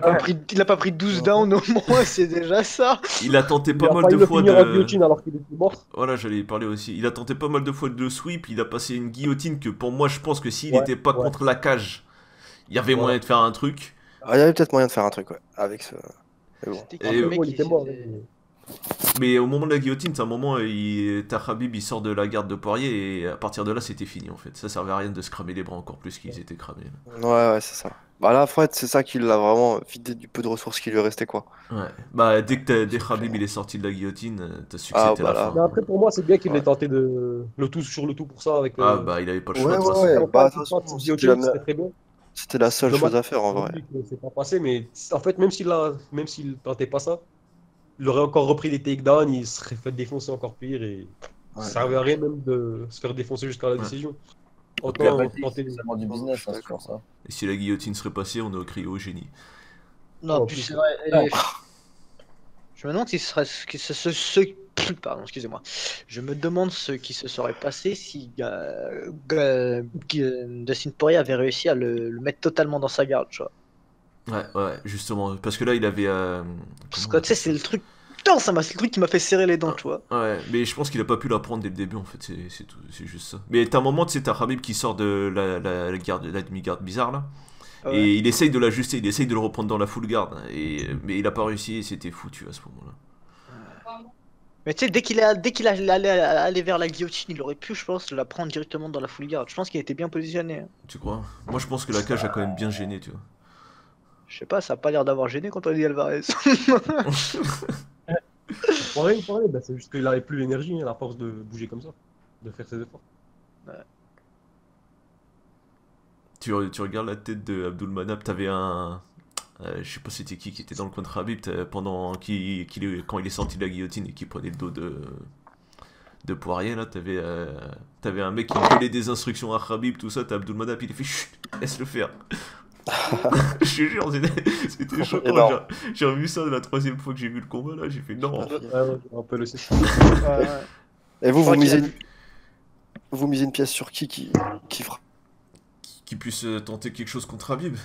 a pas pris 12 down, au moins, c'est déjà ça. il a tenté Il pas a mal failli de le fois finir en de guillotine alors qu'il était mort. voilà j'allais y parler aussi. Il a tenté pas mal de fois de sweep, il a passé une guillotine que pour moi je pense que s'il Ouais, était pas ouais. contre la cage, il y avait Voilà. moyen de faire un truc. Ah, il y avait peut-être moyen de faire un truc, ouais, avec ce. Mais bon. C'était Et qui, le bon, mec il était qui mort. s'est- Mais au moment de la guillotine, c'est un moment t'as Khabib il sort de la garde de Poirier et à partir de là c'était fini en fait. Ça servait à rien de se cramer les bras encore plus qu'ils étaient cramés. Ouais, c'est ça. Bah là, Fred, c'est ça qui l'a vraiment vidé du peu de ressources qui lui restait, quoi. Ouais. Bah dès que dès C'est Khabib clair. il est sorti de la guillotine, t'as su que Ah, c'était bah la là. fin. Mais après, pour moi, c'est bien qu'il ait Ouais. tenté de le tout sur le tout pour ça avec. Ah bah il avait pas le choix Ouais, de toute ouais, façon. ouais. Bah, de toute façon, Cette c'était guillotine, c'était très bien. c'était la seule Dommage chose à faire en pour vrai. lui que c'est pas passé, mais en fait, même s'il tentait pas ça, il aurait encore repris des takedowns, il serait fait défoncer encore pire et Ouais. ça servait à rien même de se faire défoncer jusqu'à la Ouais. décision. La Autant bataille, tenter. c'est seulement du Non, business, je suis hein, c'est pour ça. Et si la guillotine serait passée, on aurait crié au génie. Non, Oh, puis plus, c'est ouais. vrai. Je me demande si ce serait pardon, excusez-moi. Je me demande ce qui se serait passé si Dustin Poirier avait réussi à le mettre totalement dans sa garde, tu vois. Ouais, justement. Parce que là, il avait. Parce comment que tu sais, c'est le truc. Putain, c'est le truc qui m'a fait serrer les dents, tu vois. Ouais, mais je pense qu'il a pas pu la prendre dès le début en fait, c'est tout, c'est juste ça. Mais t'as un moment, tu sais, t'as Khabib qui sort de la garde, la demi-garde bizarre là, Ouais. et il essaye de l'ajuster, il essaye de le reprendre dans la full garde, mais il a pas réussi et c'était foutu à ce moment-là. Mais tu sais, dès qu'il allait aller vers la guillotine, il aurait pu, je pense, la prendre directement dans la full guard. Je pense qu'il était bien positionné. Hein. Tu crois? Moi je pense que la cage a quand même bien gêné, tu vois. Je sais pas, ça a pas l'air d'avoir gêné quand on dit Alvarez. Poirier, bah, c'est juste qu'il avait plus l'énergie, hein, la force de bouger comme ça, de faire ses efforts. Tu regardes la tête de Abdulmanap, t'avais un. Je sais pas c'était qui était dans le coin de Khabib pendant quand il est sorti de la guillotine et qui prenait le dos de Poirier là, t'avais un mec qui donnait des instructions à Khabib, tout ça, t'as Abdulmanap, il a fait chut, laisse-le faire. Je te jure, c'était choquant. Énorme. J'ai revu ça la troisième fois que j'ai vu le combat là, j'ai fait non. Ouais, je me rappelle aussi. Et vous, Je crois vous qu'il a misez, vous misez une pièce sur qui fera? Qui puisse tenter quelque chose contre Khabib.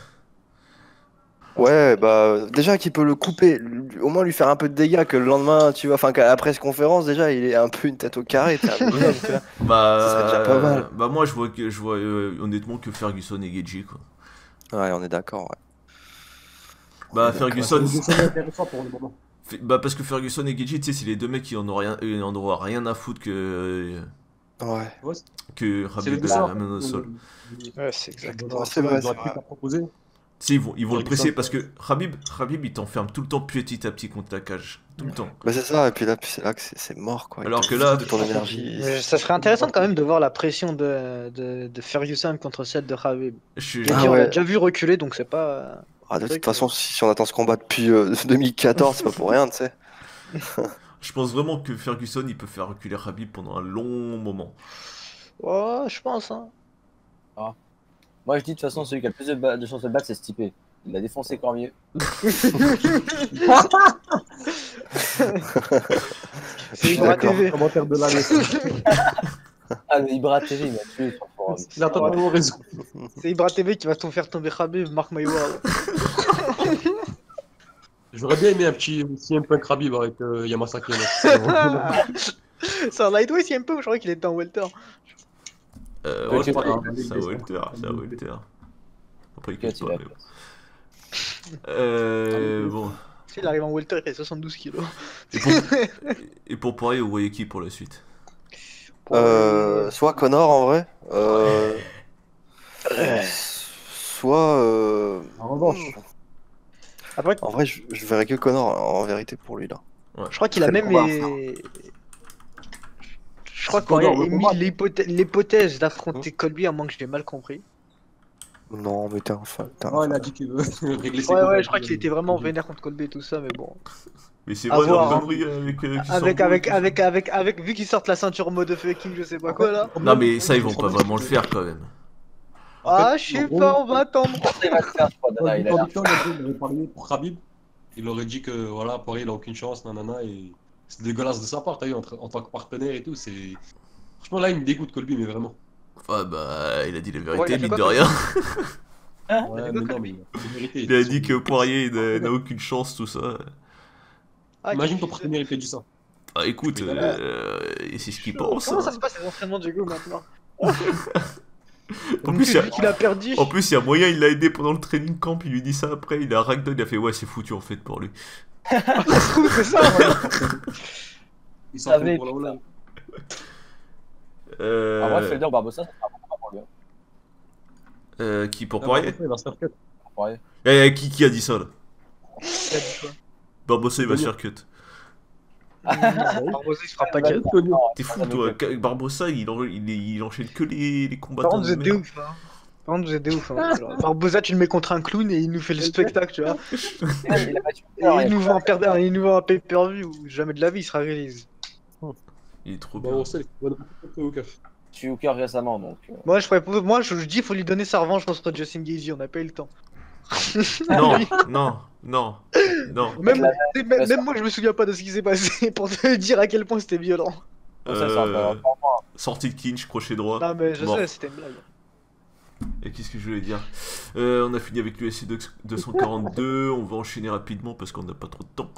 Ouais, bah déjà qu'il peut le couper, au moins lui faire un peu de dégâts que le lendemain, tu vois, enfin qu'à la presse conférence déjà il est un peu une tête au carré, t'as un minimum, tu vois. Bah, Ça serait déjà pas mal. Bah moi je vois honnêtement que Ferguson et Gaethje quoi. Ouais, on est d'accord. Ouais. Bah D'accord. Ferguson, C'est intéressant pour le moment. bah parce que Ferguson et Gaethje, tu sais, c'est les deux mecs qui en auront rien à foutre Ouais. que C'est les Khabib deux seuls, amène au sol. Ouais, c'est exactement. C'est vrai, Ils ont c'est plus vrai. qu'à proposer. Tu sais, ils vont le Ferguson, presser parce que Khabib il t'enferme tout le temps petit à petit contre la cage, tout le temps. Bah c'est ça, et puis là c'est là que c'est mort quoi. Il Alors te que là, vide de ton énergie. Mais ça serait intéressant quand même de voir la pression de Ferguson contre celle de Khabib. je, Gaethje, Ah on l'a ouais. déjà vu reculer, donc c'est pas. Ah, de c'est toute vrai façon, si on attend ce combat depuis 2014, c'est pas pour rien, tu sais. je pense vraiment que Ferguson il peut faire reculer Khabib pendant un long moment. Ouais, je pense. Hein. Moi, je dis de toute façon, celui qui a le plus de chances de battre, c'est Stipe. Il l'a défoncé Cormier. C'est Ibra D'accord. TV. Commentaire de l'année. Ah, mais Ibra TV, il m'a tué sur le forum. Il a totalement raison. C'est Ibra TV qui va tout faire tomber Khabib, Mark My World. J'aurais bien aimé un petit CM Punk Khabib avec Yamasaki. C'est un lightweight, c'est un peu, je crois qu'il était en welter. Ouais, Ok, ça voilà. Walter. après, il Ok, casse tu pas. l'as. Mais bon. Bon. Il arrive en welter, il fait 72 kilos. Et pour, et pour Poirier, vous voyez qui pour la suite? Soit Connor en vrai, soit. En revanche, Après, En vrai, je verrais que Connor en vérité pour lui là. je crois qu'il a C'est le même. combat à Je crois C'est qu'il Connor, a le combat. émis l'hypothèse d'affronter Colby, à moins que je l'ai mal compris. Non, mais t'es un fan. il a dit qu'il veut régler ses Ouais, combats. je crois qu'il était vraiment vénère contre Colby et tout ça, mais bon. Mais c'est À vrai, voir, leur hein. connerie avec. Vu qu'ils sortent la ceinture motherfucking, je sais pas quoi là. Non, mais ça, ils vont pas vraiment le faire quand même. Ah, je sais pas, on va attendre. Il va le faire, je crois, Dana, il a l'air. Il avait parlé pour Khabib. Il aurait dit que voilà, Poirier il a aucune chance, nanana, et c'est dégueulasse de sa part, t'as vu, en tant que partenaire et tout, c'est. Franchement, là, il me dégoûte Colby, mais vraiment. Ah bah, il a dit la Ouais, vérité, il a fait mine quoi, de rien. Ouais, mais non, mais c'est vérité. Il a dit que Poirier n'a aucune chance, tout ça. Ah, Imagine ton qu'est-ce que partenaire, il fait du ça. Bah écoute, et c'est ce qu'il pense. Comment Hein. ça se passe les entraînements de Diego maintenant? En plus, il y a- Vu qu'il a perdu. En plus, il y a moyen, il l'a aidé pendant le training camp, il lui dit ça après, il a ragdoll, il a fait ouais, c'est foutu en fait pour lui. Ça se trouve, c'est ça, ouais. Il Ça s'en fout avait, pour la Hollande. En vrai, Felder Barbossa, ça sera beaucoup pour lui. Qui pour Poirier Il va se faire cut. Poirier. qui a dit ça là? Il a dit quoi? Barbossa il va se faire cut. Barbosa, il se fera pas Bah, cut. T'es fou toi, Barbossa il enchaîne que les Par combattants contre, vous de êtes des merde. ouf, hein. Par contre, vous êtes des ouf, hein. Alors, Barbosa, tu le mets contre un clown et il nous fait le spectacle, tu vois. Il a battu Et il nous vend un pay-per-view où jamais de la vie il sera release. Il est trop Bon, bien. on sait, il va au cœur. Je suis au cœur récemment, donc. Moi, je dis, faut lui donner sa revanche contre Justin Gaethje, on n'a pas eu le temps. Non, non, non, non. Même moi, je me souviens pas de ce qui s'est passé pour te dire à quel point c'était violent. Sortie de clinch, crochet droit. Non, mais je Mort. sais, c'était une blague. Et qu'est-ce que je voulais dire? On a fini avec l'UFC 242, on va enchaîner rapidement parce qu'on n'a pas trop de temps.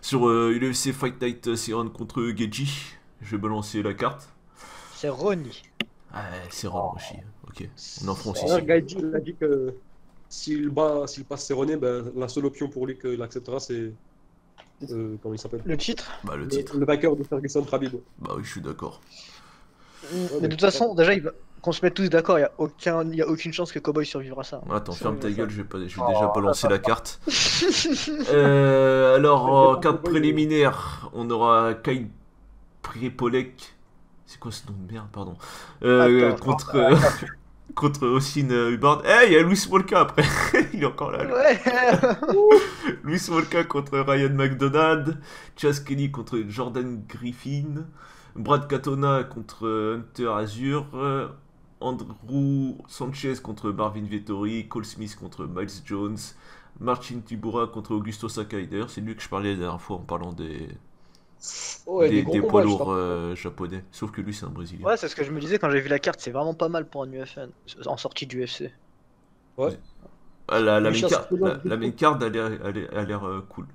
Sur l'UFC Fight Night Seron contre Gaethje, je vais balancer la carte. C'est Ronnie. Ah, c'est rare aussi. Ok, on est en France ici. D'ailleurs, Gaethje, il a dit que s'il passe Cerrone, ben, la seule option pour lui qu'il acceptera, c'est. Comment il s'appelle? Le titre. Bah, le titre. Le vainqueur de Ferguson Khabib. Bah oui, je suis d'accord. Mais de toute façon, déjà, qu'on se mette tous d'accord, il y a aucune chance que Cowboy survivra ça. Attends, Ça, ferme ta ça. gueule, je vais déjà balancer la carte. Alors, en carte préliminaire, on aura Kai Prepolek. C'est quoi ce nom de merde, pardon. Contre Austin Hubbard. Eh, il y a Louis Smolka après. Il est encore là. Ouais. Louis Smolka contre Ryan McDonald. Chas Kelly contre Jordan Griffin. Brad Katona contre Hunter Azure. Andrew Sanchez contre Marvin Vettori. Cole Smith contre Miles Jones. Marcin Tybura contre Augusto Sakai. D'ailleurs, c'est lui que je parlais la dernière fois en parlant des poids lourds japonais. Sauf que lui, c'est un Brésilien. Ouais, c'est ce que je me disais quand j'ai vu la carte, c'est vraiment pas mal pour un UFN en sortie du UFC. Ouais. Ah, la main Richard card, Spillane, la main card a l'air cool.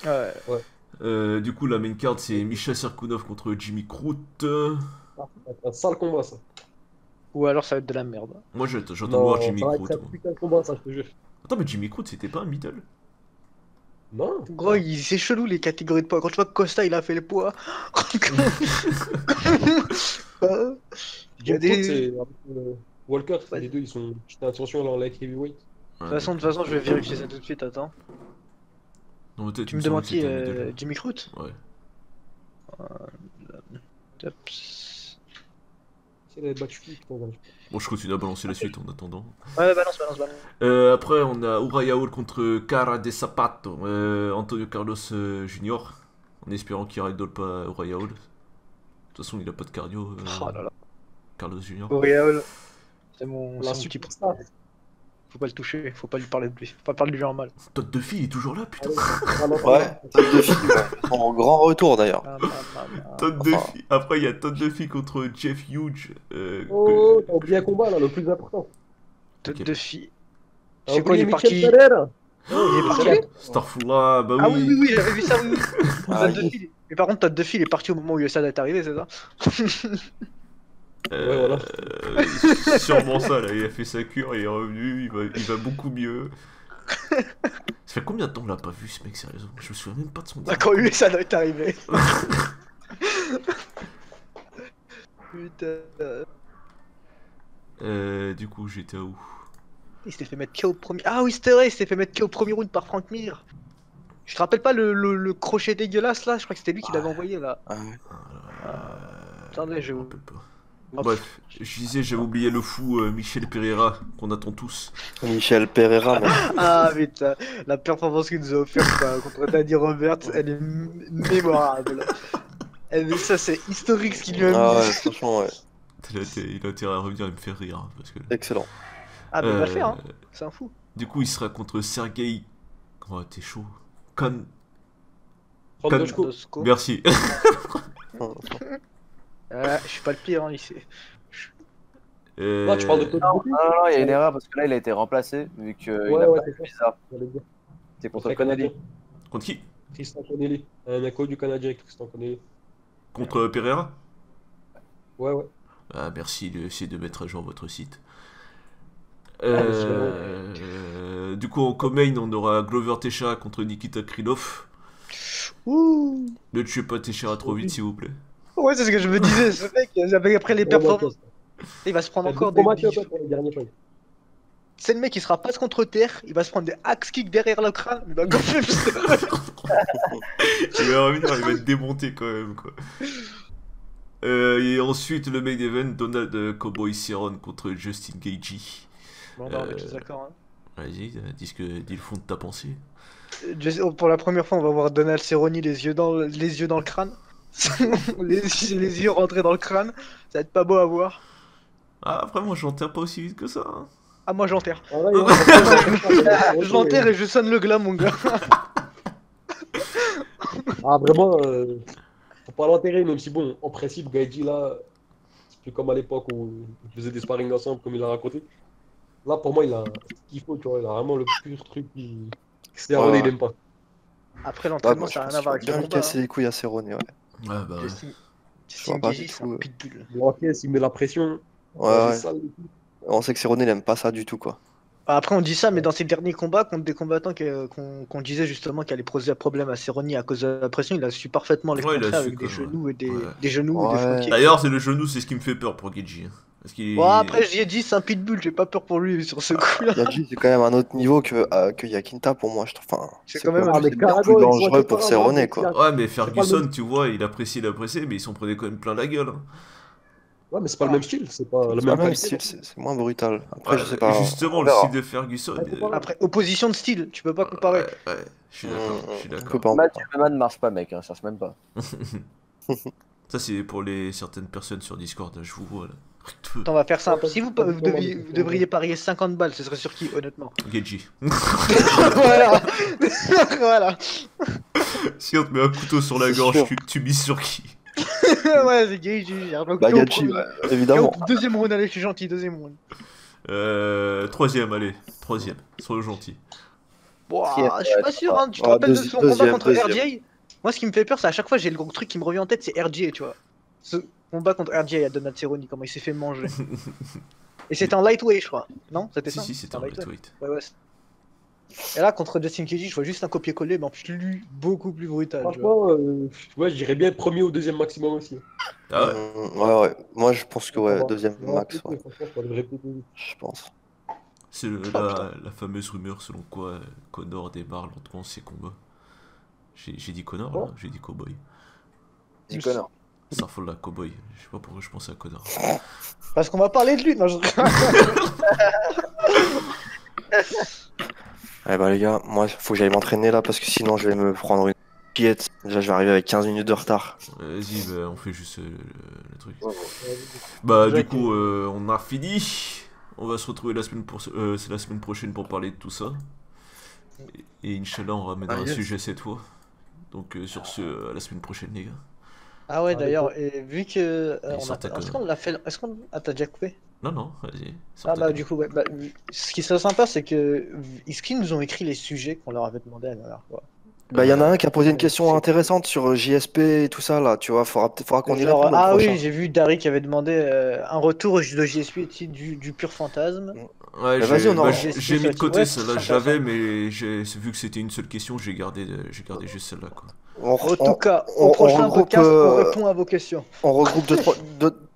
Ouais. Du coup, la main card, c'est Misha Serkunov contre Jimmy Crute. Un sale combat, ça. Ou alors ça va être de la merde. Moi, j'entends voir Jimmy ça va être Crute. un putain de combat, ça, je te jure. Attends, mais Jimmy Crute, c'était pas un middle? Non. Gros, c'est chelou les catégories de poids. Quand tu vois que Costa il a fait le poids. Il y a des. Walker, les deux, ils sont. Petite attention là en light heavyweight. De toute façon, je vais vérifier ça tout de suite. Attends. Non, peut-être, Tu il me semble demandes que qui c'était un middle. Jimmy Crute? Ouais. C'est la battu qui, putain, Bon, je continue à balancer la suite en attendant. Ouais, balance. Après, on a Uriah Hall contre Cara de Sapato. Antonio Carlos Jr. En espérant qu'il ragdoll pas Uriah Hall. De toute façon, il a pas de cardio. Oh là là. Carlos Jr. Auréole. C'est mon La petit pro. superstar. Faut pas le toucher, faut pas lui parler de lui. Faut pas parler de lui en mal. Todd Duffy, il est toujours là, putain. Ouais, Todd Duffy, en grand retour d'ailleurs. Todd Enfin. Duffy. Après, il y a Todd Duffy contre Jeff Hughes. Oh, t'as oublié un combat là, le plus important. Todd Ok. Duffy. T'as C'est quoi, il est oublié parti? Michel Pereira. Il est parti. Starfula, bah Ah oui, oui. j'avais vu ça, oui. Ah, Todd Duffy. Mais par contre, Todd Duffy, il est parti au moment où USAD est arrivé, c'est ça? voilà. Sûrement ça, là. Il a fait sa cure, il est revenu, il va beaucoup mieux. Ça fait combien de temps on l'a pas vu, ce mec, sérieusement? Je me souviens même pas de son Bah, quand lui, ça doit être arrivé. Putain. Du coup, j'étais où? Il s'était fait mettre KO au premier. Ah oui, c'était vrai, il s'était fait mettre KO au premier round par Frank Mir. Je te rappelle pas le crochet dégueulasse là? Je crois que c'était lui qui l'avait envoyé là. Ah ouais. Attendez, je Je me vous. rappelle pas. Ah, Bref, je disais, j'avais oublié le fou Michel Pereira, qu'on attend tous. Michel Pereira, mais Ah putain, la performance qu'il nous a offerte contre Danny Roberts, elle est mémorable. Ça c'est historique ce qu'il lui a mis. ah ouais, franchement, ouais. Il a intérêt à revenir et me faire rire. Hein, parce que... Excellent. Ah mais il va le faire, hein. C'est un fou. Du coup, il sera contre Sergei. Oh, t'es chaud. Kan. Frandoshko. Dosko. Merci. Je suis pas le pire, hein, ici. Là, tu parles de Cody Non, Garbrandt? non, il y a une erreur parce que là, il a été remplacé vu qu'il Ouais, a ouais, pas c'est ça. fait ça. J'allais dire. C'est contre Connelly. Contre qui? Tristan Connelly. Un écho du Canadien, Tristan Connelly. Contre Pereira? Ouais. Ah, merci d'essayer de mettre à jour votre site. Du coup, en co-main, on aura Glover Teixeira contre Nikita Krylov. Ouh. Ne tuez pas Teixeira trop vite, s'il vous plaît. Ouais, c'est ce que je me disais, ce mec, après les performances, il va se prendre encore des... Pour les derniers points. C'est le mec qui sera pas contre terre, il va se prendre des axe kicks derrière le crâne, il va gonfler le Il va revenir, il va être démonté quand même, quoi. Et ensuite, le main event, Donald Cowboy Cerrone contre Justin Gaethje. Bon, on est tous d'accord, hein. Vas-y, dis le fond de ta pensée. Pour la première fois, on va voir Donald Cerrone les yeux dans le crâne. les yeux rentrés dans le crâne. Ça va être pas beau à voir. Ah, après, moi, j'enterre pas aussi vite que ça. Hein. Ah, moi j'enterre. Ah, là, il y a- Je l'enterre et je sonne le glas, mon gars. Ah, vraiment, faut pas l'enterrer, même si, bon, en principe, Gaethje, là, c'est plus comme à l'époque où ils faisaient des sparring ensemble, comme il l'a raconté. Là, pour moi, il a ce qu'il faut, tu vois, il a vraiment le pur truc qui. Cerrone, il aime pas. Après Ouais, l'entraînement, moi, je ça n'a pense rien à voir qu'il avec va le bien lui combat. casser les couilles à Cerrone, ouais. Ah, bah ouais. Je vois pas du Gaethje, c'est tout, un pitbull. Il encaisse, il met la pression. Ouais, ouais. Ça, On sait que Cerrone, il aime pas ça du tout, quoi. Après, on dit ça, mais dans ses derniers combats contre des combattants qu'on disait justement qu'il allait poser un problème à Cerrone à cause de la pression, il a su parfaitement les Ouais, il a contrer su, avec des quoi, genoux et des, ouais. des genoux ou des Ouais. front kicks. D'ailleurs, c'est le genou, c'est ce qui me fait peur pour Gaethje. Hein. Parce qu'il Bon, après, j'y ai dit, c'est un pitbull, j'ai pas peur pour lui sur ce coup-là. Gaethje, c'est quand même un autre niveau que Yakinta pour moi, je trouve. Enfin, C'est c'est quand même quoi, un- c'est mais bien carrément, plus ils sont dangereux pour différents, Cerrone, hein, quoi. Ouais, mais pas le Ferguson, même. tu vois, il apprécie, mais ils s'en prenaient quand même plein la gueule. Hein. Ouais, mais c'est pas le même style, c'est pas le C'est pas même le même style. style, c'est moins brutal. Après, je sais Ouais, pas. justement, on le verra. style de Ferguson. Ouais, faut pas- Après, opposition de style, tu peux pas comparer. Ouais, je suis d'accord, je suis On peut d'accord. pas en Mathieu Leman ne marche pas, mec, hein, cherche même pas. Ça, c'est pour certaines personnes sur Discord, je vous vois là. Attends, on va faire simple. Si vous Pas devriez parier 50 balles, ce serait sur qui, honnêtement? Gaethje. Voilà. Voilà. Si on te met un couteau sur la C'est gorge, sûr. tu mises sur qui? Ouais, c'est Gaethje. Bah, Gaethje, ouais, évidemment. Deuxième round, allez, je suis gentil, deuxième round. Troisième, allez. Troisième. Sois gentil. Bon, Qui est- je suis pas sûr, hein. Tu te Ouais, rappelles de son combat deuxième, contre RJ? Moi, ce qui me fait peur, c'est à chaque fois, j'ai le gros truc qui me revient en tête, c'est RJ, tu vois. Ce combat contre RJ à Donald Cerrone, comment il s'est fait manger. Et c'était en lightweight, je crois. Non? C'était Si, ça? si, c'était un lightweight. Ouais, ouais. Et là, contre Justin Gaethje, je vois juste un copier-coller, mais en plus, beaucoup plus brutal. tu vois. Franchement, ouais, je dirais bien premier ou deuxième maximum aussi. Ah ouais? Ouais. Moi, je pense que, ouais, deuxième max, ouais. Franchement, je devrais répéter. Je pense. C'est la fameuse rumeur selon quoi Connor démarre lentement ses combats. J'ai dit Connor, Quoi là? J'ai dit Cowboy. Dis Connor. Ça fout la Cowboy. Je sais pas pourquoi je pense à Connor. Parce qu'on va parler de lui. Non, je... Eh bah, les gars, moi, faut que j'aille m'entraîner là parce que sinon, je vais me prendre une pièce. Déjà, je vais arriver avec 15 minutes de retard. Vas-y, bah, on fait juste le truc. Ouais, Bah, Déjà du coup, on a fini. On va se retrouver c'est la semaine prochaine pour parler de tout ça. Et Inch'Allah, on ramènera un yes. sujet cette fois. Donc, sur ce, à la semaine prochaine, les gars. Ah ouais, Ah, d'ailleurs, et vu que. Ils sortent à Est-ce Connor. qu'on l'a fait. Est-ce qu'on. Ah, t'as déjà coupé? Non, non, vas-y. Ah bah du coup, ouais, ce qui serait sympa, c'est que est-ce qu'ils nous ont écrit les sujets qu'on leur avait demandé la dernière fois? Bah, il y en a un qui a posé une question intéressante sur JSP et tout ça, là, tu vois, faudra qu'on y Genre, réponde au ah prochain. oui, j'ai vu Dari qui avait demandé un retour de JSP du pur fantasme. Ouais, Mais vas-y, on en- j'ai mis de côté Ouais, celle-là, c'est j'avais, intéressant. mais vu que c'était une seule question, j'ai gardé juste celle-là, quoi. On, En tout cas, on- au on prochain regroupe, podcast, on répond à vos questions. on regroupe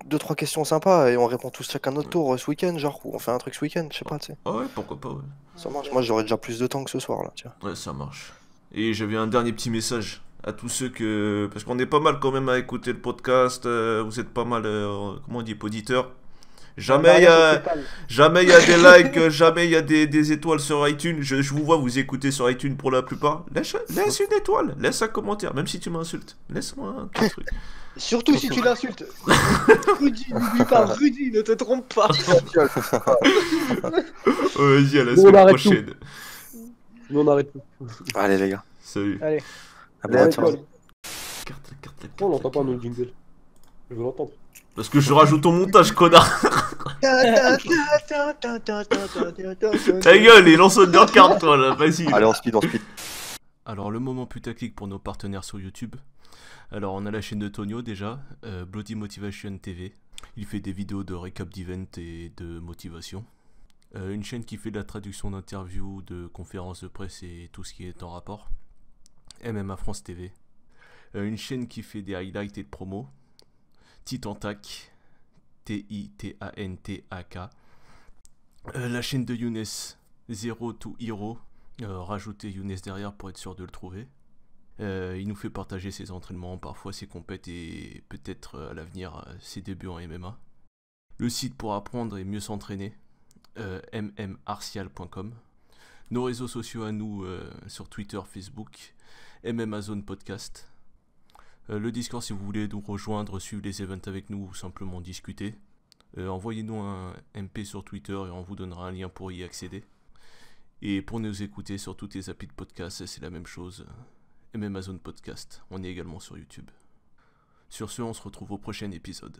deux, trois questions sympas et on répond tous chacun notre tour ce week-end, genre, ou on fait un truc ce week-end, je sais pas, tu sais. Ah ouais, pourquoi pas, ouais. Ça marche. Moi, j'aurais déjà plus de temps que ce soir, là, tiens. Ouais, ça marche. Et j'avais un dernier petit message à tous ceux que... Parce qu'on est pas mal quand même à écouter le podcast, vous êtes pas mal, comment on dit, auditeurs. Jamais il y a des likes, jamais il y a des étoiles sur iTunes. Je vous vois vous écouter sur iTunes pour la plupart. Laisse une étoile, laisse un commentaire, même si tu m'insultes. Laisse-moi un petit truc. Surtout si tu l'insultes. Rudy, n'oublie pas, Rudy, ne te trompe pas. Vas-y, à la On semaine arrête prochaine. Nous, on arrête tout. Allez, les gars. Salut. Allez. À Ouais, bientôt. étoile. Carte, On l'entend pas, nous, le jingle. Je veux l'entendre. Parce que je rajoute au montage, connard. Ta gueule, et lance une carte, toi, là, vas-y. Allez, on speed. Alors, le moment putaclic pour nos partenaires sur YouTube. Alors, on a la chaîne de Tonio déjà, Bloody Motivation TV. Il fait des vidéos de récap d'event et de motivation. Une chaîne qui fait de la traduction d'interviews, de conférences de presse et tout ce qui est en rapport. MMA France TV. Une chaîne qui fait des highlights et de promos. Titantac. Titantak. La chaîne de Younes, Zero to Hero. Rajoutez Younes derrière pour être sûr de le trouver. Il nous fait partager ses entraînements, parfois ses compètes et peut-être à l'avenir ses débuts en MMA. Le site pour apprendre et mieux s'entraîner, mmartial.com. Nos réseaux sociaux à nous sur Twitter, Facebook, Amazon Podcast. Le Discord si vous voulez nous rejoindre, suivre les events avec nous ou simplement discuter. Envoyez-nous un MP sur Twitter et on vous donnera un lien pour y accéder. Et pour nous écouter sur toutes les applis de podcast, c'est la même chose. Amazon Podcast, on est également sur YouTube. Sur ce, on se retrouve au prochain épisode.